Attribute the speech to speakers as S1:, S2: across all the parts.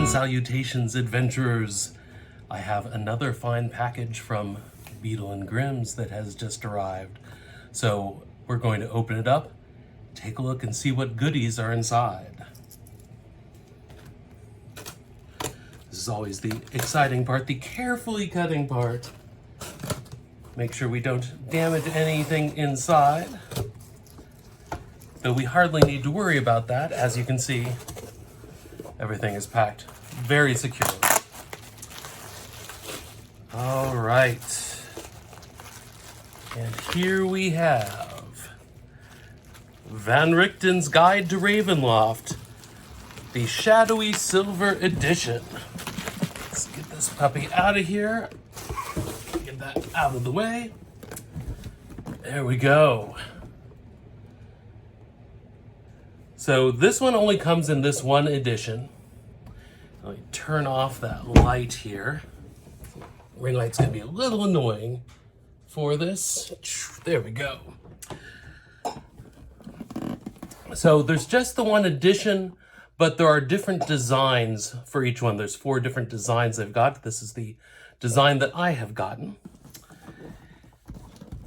S1: salutations, adventurers. I have another fine package from Beadle Grimm's that has just arrived. So we're going to open it up, take a look and see what goodies are inside. This is always the exciting part, the carefully cutting part. Make sure we don't damage anything inside. Though we hardly need to worry about that. As you can see, everything is packed very securely. All right. And here we have Van Richten's Guide to Ravenloft, the Shadowy Silver Edition. Let's get this puppy out of here. Get that out of the way. There we go. So this one only comes in this one edition. Let me turn off that light here. Ring light's gonna be a little annoying for this. There we go. So there's just the one edition, but there are different designs for each one. There's 4 different designs they've got. This is the design that I have gotten.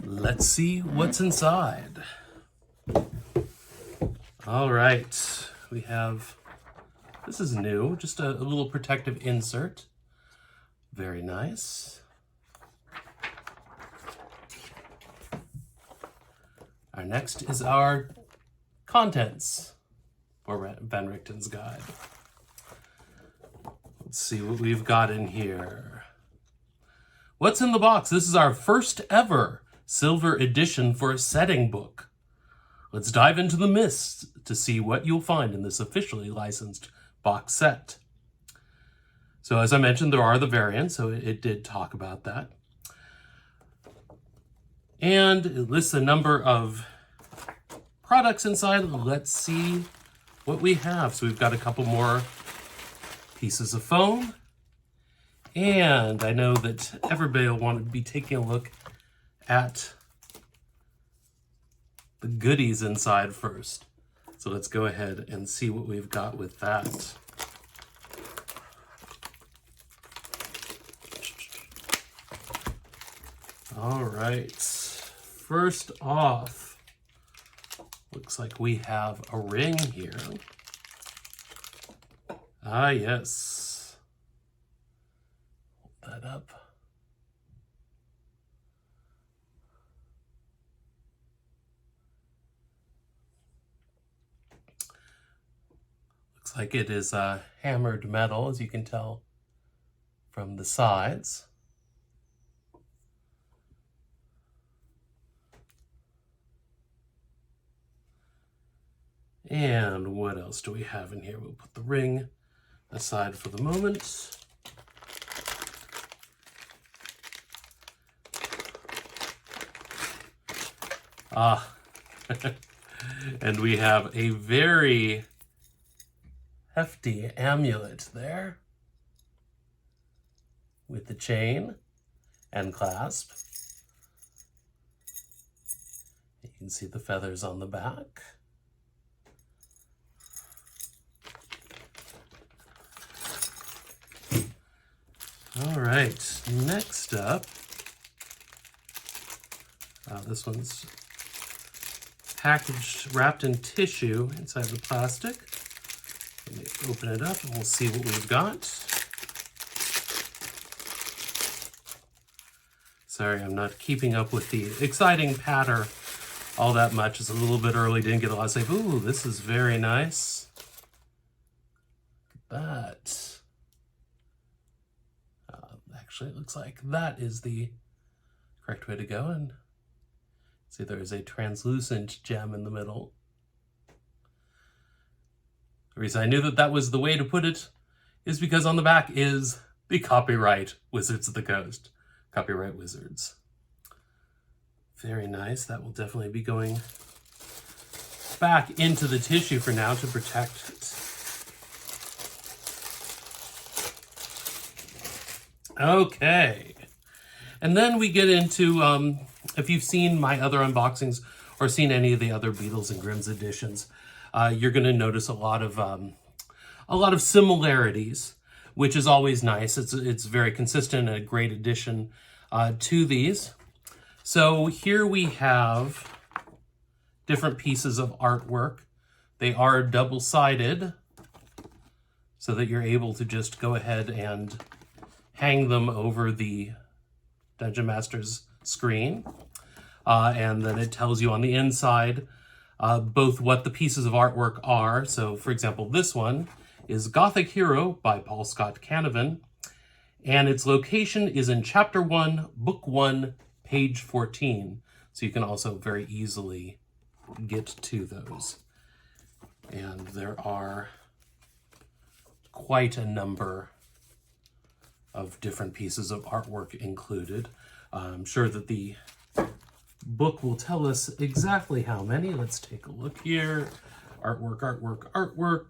S1: Let's see what's inside. All right, we have, this is new, just a little protective insert. Very nice. Our next is our contents for Van Richten's Guide. Let's see what we've got in here. What's in the box? This is our first ever silver edition for a setting book. Let's dive into the mist to see what you'll find in this officially licensed box set. So as I mentioned, there are the variants, so it did talk about that. And it lists a number of products inside. Let's see what we have. So we've got a couple more pieces of foam. And I know that everybody will want to be taking a look at the goodies inside first. So let's go ahead and see what we've got with that. All right, first off, looks like we have a ring here. Ah, yes. Hold that up. Looks like it is hammered metal, as you can tell from the sides. And what else do we have in here? We'll put the ring aside for the moment. And we have a very hefty amulet there with the chain and clasp. You can see the feathers on the back. All right, next up, this one's packaged, wrapped in tissue inside the plastic. Let me open it up and we'll see what we've got. Sorry, I'm not keeping up with the exciting patter all that much. It's a little bit early, didn't get a lot of safe. Ooh, this is very nice. Look at that. Actually, it looks like that is the correct way to go. And see, there is a translucent gem in the middle. The reason I knew that that was the way to put it is because on the back is the copyright Wizards of the Coast. Copyright Wizards. Very nice. That will definitely be going back into the tissue for now to protect it. Okay. And then we get into, if you've seen my other unboxings or seen any of the other Beadles and Grimm's editions, you're going to notice a lot of similarities. which is always nice. It's very consistent and a great addition to these. So here we have different pieces of artwork. They are double-sided, so that you're able to just go ahead and hang them over the Dungeon Master's screen. And then it tells you on the inside both what the pieces of artwork are. So, for example, this one is Gothic Hero by Paul Scott Canavan, and its location is in Chapter 1, Book 1, page 14. So you can also very easily get to those. And there are quite a number of different pieces of artwork included. I'm sure that the book will tell us exactly how many. Let's take a look here. Artwork, artwork, artwork.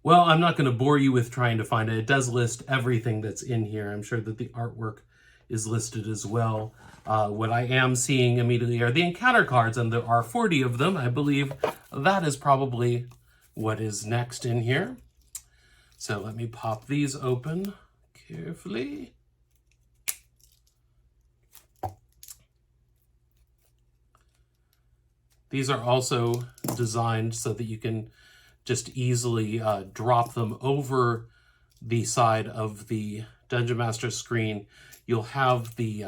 S1: Well, I'm not going to bore you with trying to find it. It does list everything that's in here. I'm sure that the artwork is listed as well. What I am seeing immediately are the encounter cards, and there are 40 of them. I believe that is probably what is next in here. So let me pop these open carefully. These are also designed so that you can just easily drop them over the side of the Dungeon Master screen. You'll have the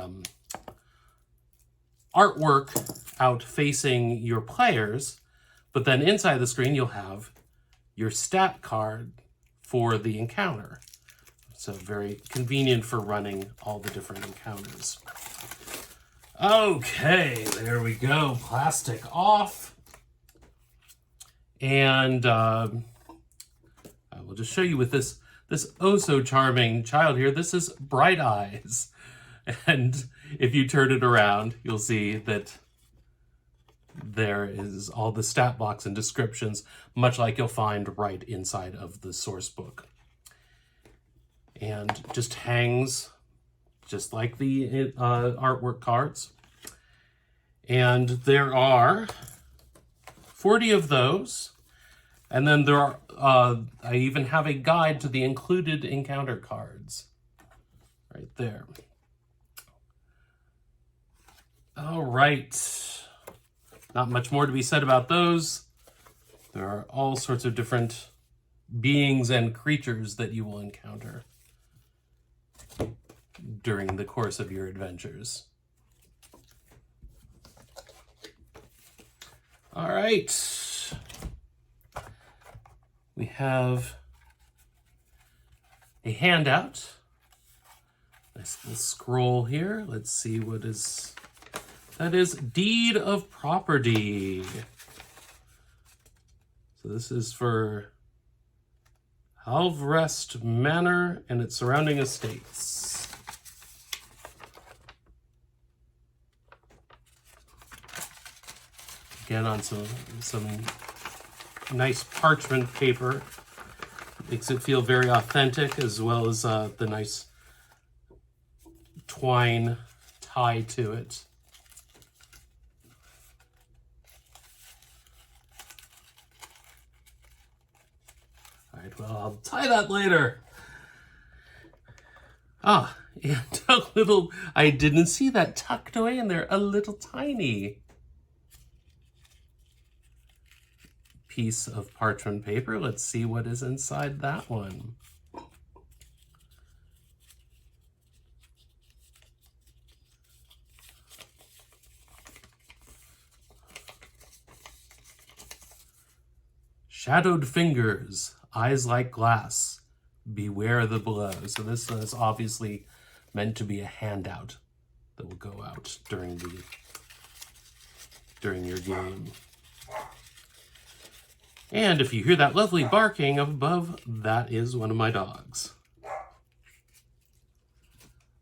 S1: artwork out facing your players, but then inside the screen you'll have your stat card for the encounter. So very convenient for running all the different encounters. Okay, there we go. Plastic off. And I will just show you with this oh so charming child here. This is Bright Eyes. And if you turn it around, you'll see that there is all the stat blocks and descriptions, much like you'll find right inside of the source book. And just hangs just like the artwork cards. And there are 40 of those. And then there are, I even have a guide to the included encounter cards right there. All right. Not much more to be said about those. There are all sorts of different beings and creatures that you will encounter during the course of your adventures. All right. We have a handout. Nice little scroll here. Let's see what is... That is Deed of Property. So this is for Halvrest Manor and its surrounding estates. Again, on some nice parchment paper. Makes it feel very authentic, as well as the nice twine tie to it. All right, well, I'll tie that later. Ah, and a little, I didn't see that tucked away in there, a little tiny piece of parchment paper. Let's see what is inside that one. Shadowed fingers, eyes like glass, beware the blow. So this is obviously meant to be a handout that will go out during your game. And if you hear that lovely barking up above, that is one of my dogs.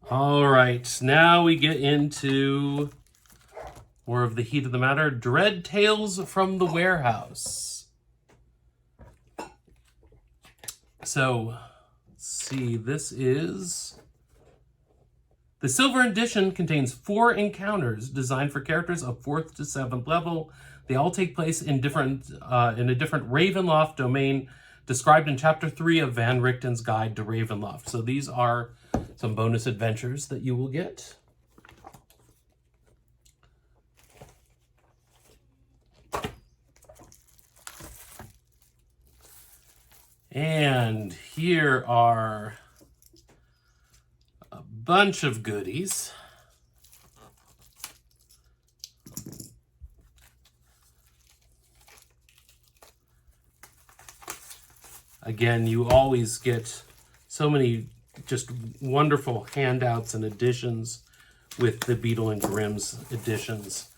S1: All right, now we get into more of the heat of the matter. Dread Tales from the Warehouse. So, let's see, this The Silver Edition contains 4 encounters designed for characters of 4th to 7th level. They all take place in a different Ravenloft domain described in Chapter 3 of Van Richten's Guide to Ravenloft. So these are some bonus adventures that you will get. And here are a bunch of goodies. Again, you always get so many just wonderful handouts and additions with the Beadle and Grimm's editions.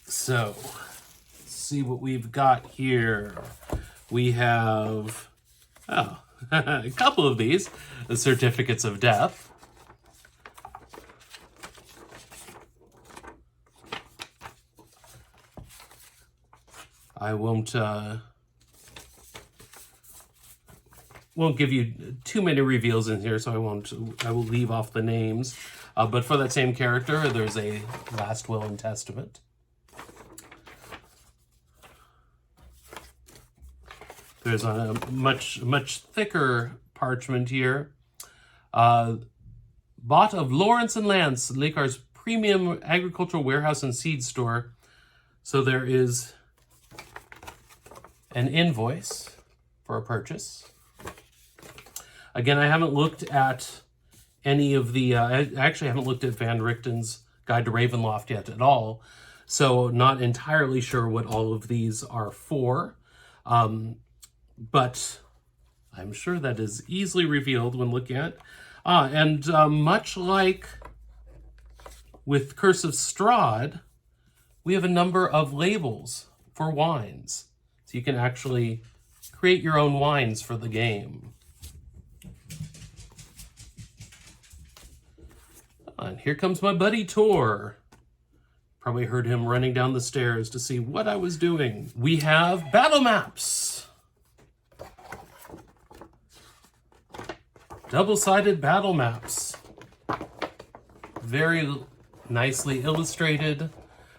S1: So, let's see what we've got here. We have, a couple of these, the Certificates of Death. I won't give you too many reveals in here, so I will leave off the names. But for that same character, there's a Last Will and Testament. There's a much thicker parchment here. Bought of Lawrence and Lance, Lakar's premium agricultural warehouse and seed store. So there is an invoice for a purchase. Again, I haven't looked at any of the, I actually haven't looked at Van Richten's Guide to Ravenloft yet at all, so not entirely sure what all of these are for, but I'm sure that is easily revealed when looking at. And much like with Curse of Strahd, we have a number of labels for wines. So you can actually create your own wines for the game. And here comes my buddy Tor. Probably heard him running down the stairs to see what I was doing. We have battle maps. Double-sided battle maps. Very nicely illustrated.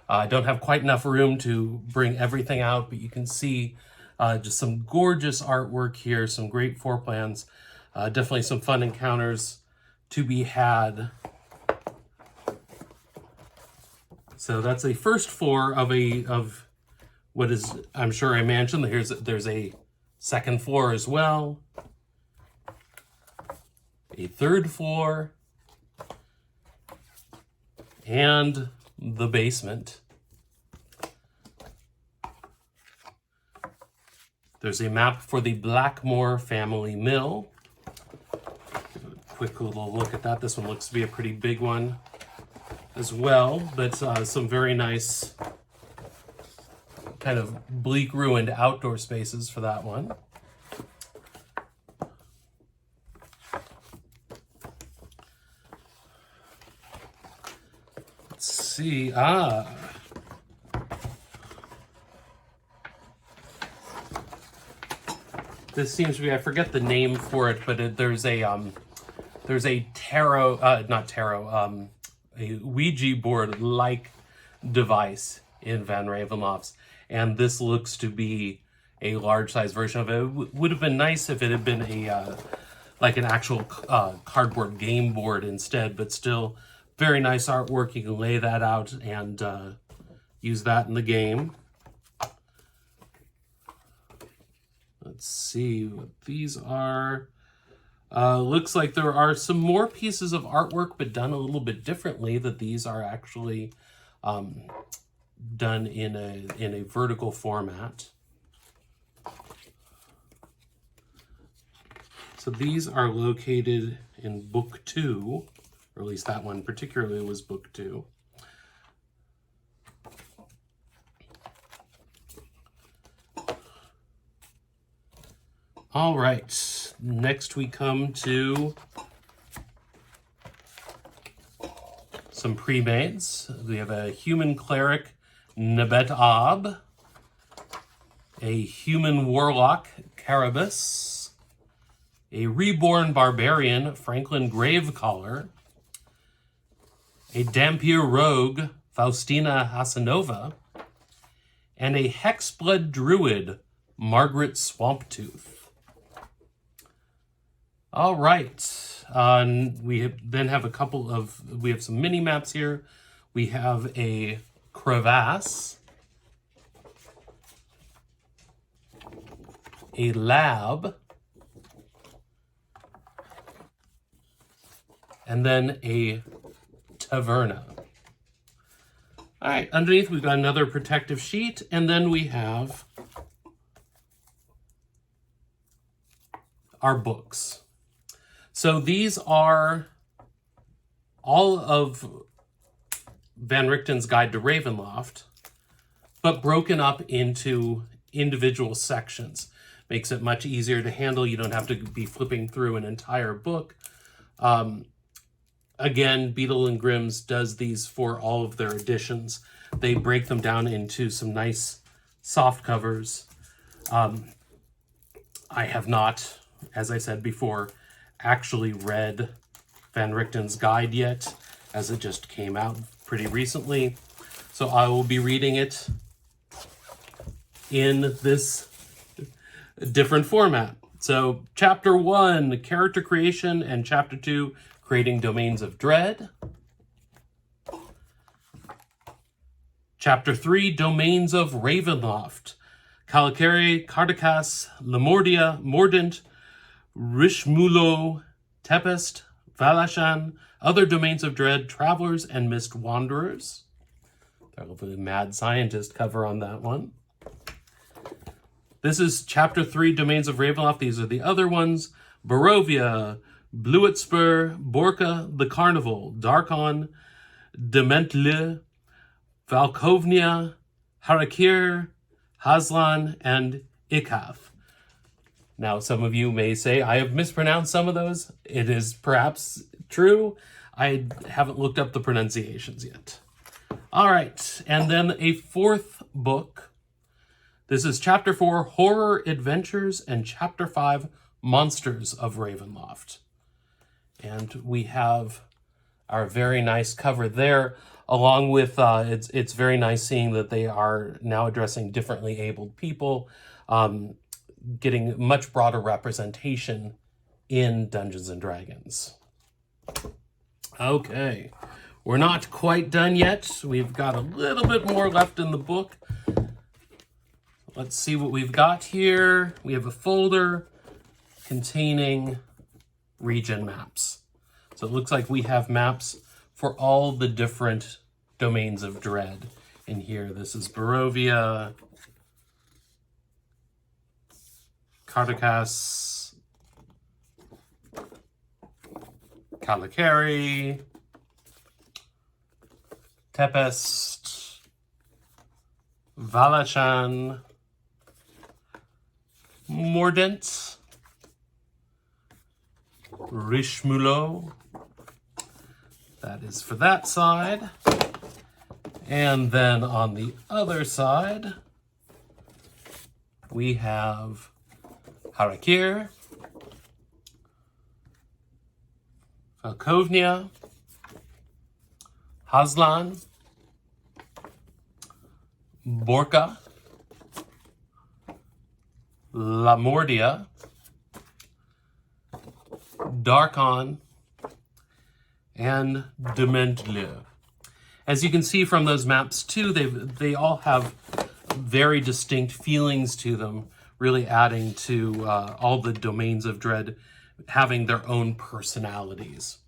S1: I don't have quite enough room to bring everything out, but you can see just some gorgeous artwork here, some great floor plans, definitely some fun encounters to be had. So that's a first floor of what is, I'm sure, a mansion. There's a second floor as well, a third floor, and the basement. There's a map for the Blackmore family mill. Give a quick little look at that. This one looks to be a pretty big one as well, but some very nice kind of bleak, ruined outdoor spaces for that one. Let's see. This seems to be, I forget the name for it, but there's a tarot, not tarot, a Ouija board-like device in Van Ravenloft's, and this looks to be a large-size version of it. It would have been nice if it had been a like an actual cardboard game board instead, but still very nice artwork. You can lay that out and use that in the game. Let's see what these are. Looks like there are some more pieces of artwork, but done a little bit differently, that these are actually done in a vertical format. So these are located in Book 2, or at least that one particularly was Book 2. All right, next we come to some pre-mades. We have a human cleric, Nebet Ab, a human warlock, Carabas, a Reborn Barbarian, Franklin Gravecaller, a Dampier Rogue, Faustina Hasanova, and a Hexblood Druid, Margaret Swamptooth. All right, then have we have some mini maps here. We have a Crevasse, a Lab, and then a Taverna. All right, underneath we've got another protective sheet, and then we have our books. So these are all of Van Richten's Guide to Ravenloft, but broken up into individual sections. Makes it much easier to handle. You don't have to be flipping through an entire book. Again, Beadle and Grimm's does these for all of their editions. They break them down into some nice soft covers. I have not, as I said before, actually read Van Richten's Guide yet, as it just came out pretty recently. So I will be reading it in this different format. So Chapter 1, Character Creation, and Chapter 2, Creating Domains of Dread. Chapter 3, Domains of Ravenloft. Calicari, Cardakas, Lamordia, Mordant, Rishmulo, Tempest, Valashan, Other Domains of Dread, Travelers, and Mist Wanderers. There'll be a Mad Scientist cover on that one. This is Chapter 3, Domains of Ravenloft. These are the other ones. Barovia, Bluetspur, Borka, The Carnival, Darkon, Dementle, Valkovnia, Harakir, Hazlan, and Ikath. Now, some of you may say, I have mispronounced some of those. It is perhaps true. I haven't looked up the pronunciations yet. All right, and then a fourth book. This is Chapter 4, Horror Adventures, and Chapter 5, Monsters of Ravenloft. And we have our very nice cover there, along with, it's very nice seeing that they are now addressing differently abled people, getting much broader representation in Dungeons & Dragons. Okay, we're not quite done yet. We've got a little bit more left in the book. Let's see what we've got here. We have a folder containing region maps. So it looks like we have maps for all the different domains of dread in here. This is Barovia, Cardakas, Calicari, Tempest, Valashan, Mordant, Rishmulo. That is for that side. And then on the other side, we have Harakir, Valkovnia, Hazlan, Borka, Lamordia, Darkon, and Dementle. As you can see from those maps too, they all have very distinct feelings to them, really adding to all the domains of dread having their own personalities.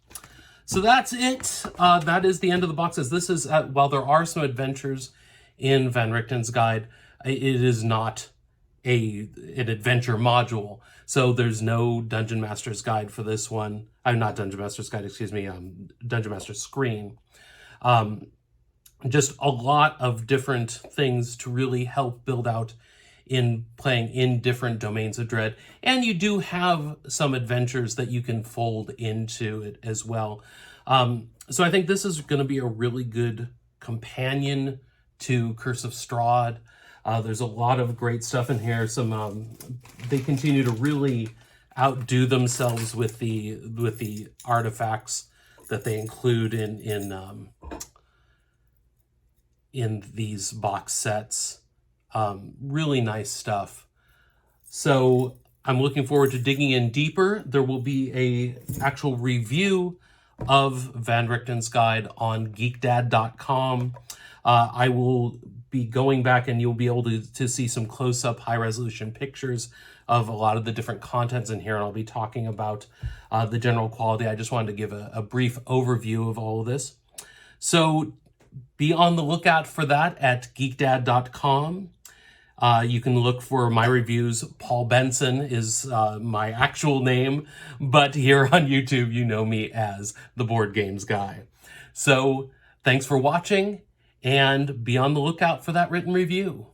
S1: So that's it. That is the end of the boxes. This is, while there are some adventures in Van Richten's Guide, it is not an adventure module. So there's no Dungeon Master's Guide for this one. Not Dungeon Master's Guide, excuse me, Dungeon Master's Screen. Just a lot of different things to really help build out in playing in different domains of dread. And you do have some adventures that you can fold into it as well. So I think this is going to be a really good companion to Curse of Strahd. There's a lot of great stuff in here. They continue to really outdo themselves with the artifacts that they include in these box sets. Really nice stuff. So I'm looking forward to digging in deeper. There will be a actual review of Van Richten's guide on geekdad.com. I will be going back and you'll be able to see some close-up high-resolution pictures of a lot of the different contents in here, and I'll be talking about the general quality. I just wanted to give a brief overview of all of this. So be on the lookout for that at geekdad.com. You can look for my reviews. Paul Benson is my actual name, but here on YouTube, you know me as the Board Games Guy. So thanks for watching, and be on the lookout for that written review.